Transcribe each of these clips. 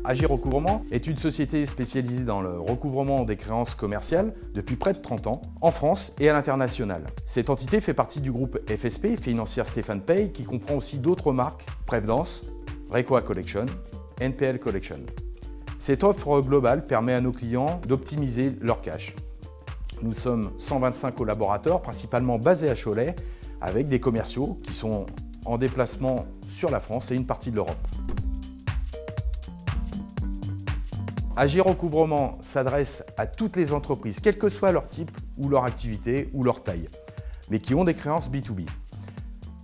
Agir Recouvrement est une société spécialisée dans le recouvrement des créances commerciales depuis près de 30 ans, en France et à l'international. Cette entité fait partie du groupe FSP, Financière Stéphane Pay, qui comprend aussi d'autres marques, Prévenance, Recoa Collection, NPL Collection. Cette offre globale permet à nos clients d'optimiser leur cash. Nous sommes 125 collaborateurs, principalement basés à Cholet, avec des commerciaux qui sont en déplacement sur la France et une partie de l'Europe. Agir Recouvrement s'adresse à toutes les entreprises, quel que soit leur type ou leur activité ou leur taille, mais qui ont des créances B2B.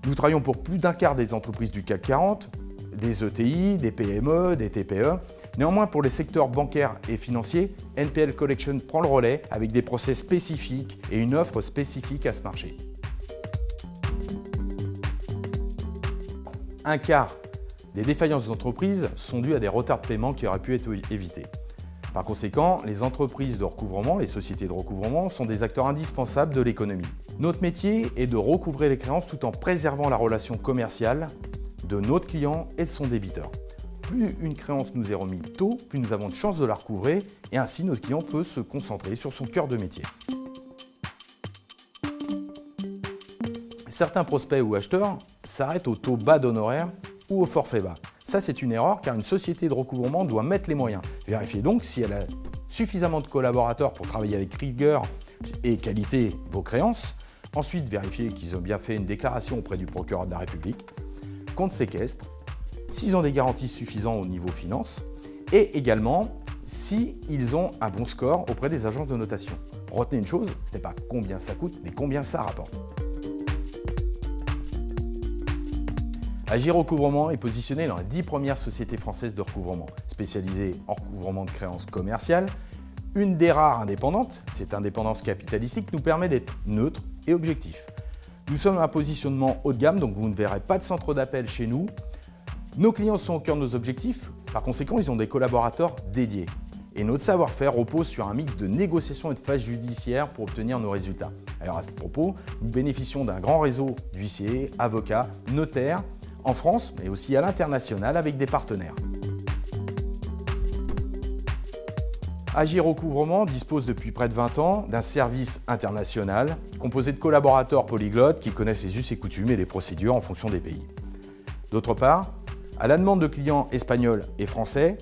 Nous travaillons pour plus d'un quart des entreprises du CAC 40, des ETI, des PME, des TPE. Néanmoins, pour les secteurs bancaires et financiers, NPL Collection prend le relais avec des process spécifiques et une offre spécifique à ce marché. Un quart des défaillances d'entreprises sont dues à des retards de paiement qui auraient pu être évités. Par conséquent, les entreprises de recouvrement, les sociétés de recouvrement, sont des acteurs indispensables de l'économie. Notre métier est de recouvrer les créances tout en préservant la relation commerciale de notre client et de son débiteur. Plus une créance nous est remise tôt, plus nous avons de chances de la recouvrer et ainsi notre client peut se concentrer sur son cœur de métier. Certains prospects ou acheteurs s'arrêtent au taux bas d'honoraires ou au forfait bas. Ça, c'est une erreur car une société de recouvrement doit mettre les moyens. Vérifiez donc si elle a suffisamment de collaborateurs pour travailler avec rigueur et qualité vos créances. Ensuite, vérifiez qu'ils ont bien fait une déclaration auprès du procureur de la République, compte séquestre, s'ils ont des garanties suffisantes au niveau finance et également s'ils ont un bon score auprès des agences de notation. Retenez une chose, ce n'est pas combien ça coûte, mais combien ça rapporte. Agir Recouvrement est positionné dans les 10 premières sociétés françaises de recouvrement, spécialisées en recouvrement de créances commerciales. Une des rares indépendantes, cette indépendance capitalistique nous permet d'être neutre et objectif. Nous sommes à un positionnement haut de gamme, donc vous ne verrez pas de centre d'appel chez nous. Nos clients sont au cœur de nos objectifs, par conséquent ils ont des collaborateurs dédiés. Et notre savoir-faire repose sur un mix de négociations et de phases judiciaires pour obtenir nos résultats. Alors à ce propos, nous bénéficions d'un grand réseau d'huissiers, avocats, notaires, en France, mais aussi à l'international avec des partenaires. Agir Recouvrement dispose depuis près de 20 ans d'un service international composé de collaborateurs polyglottes qui connaissent les us et coutumes et les procédures en fonction des pays. D'autre part, à la demande de clients espagnols et français,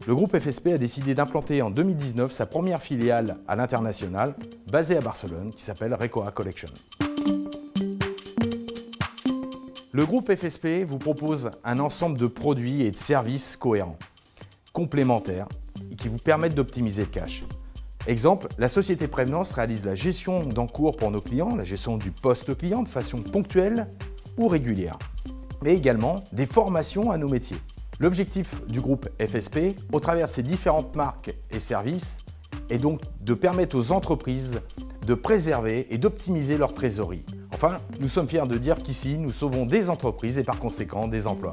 le groupe FSP a décidé d'implanter en 2019 sa première filiale à l'international, basée à Barcelone, qui s'appelle Recoa Collection. Le groupe FSP vous propose un ensemble de produits et de services cohérents, complémentaires, et qui vous permettent d'optimiser le cash. Exemple, la société Prévenance réalise la gestion d'encours pour nos clients, la gestion du poste client de façon ponctuelle ou régulière, mais également des formations à nos métiers. L'objectif du groupe FSP, au travers de ses différentes marques et services, est donc de permettre aux entreprises de préserver et d'optimiser leur trésorerie. Enfin, nous sommes fiers de dire qu'ici, nous sauvons des entreprises et par conséquent des emplois.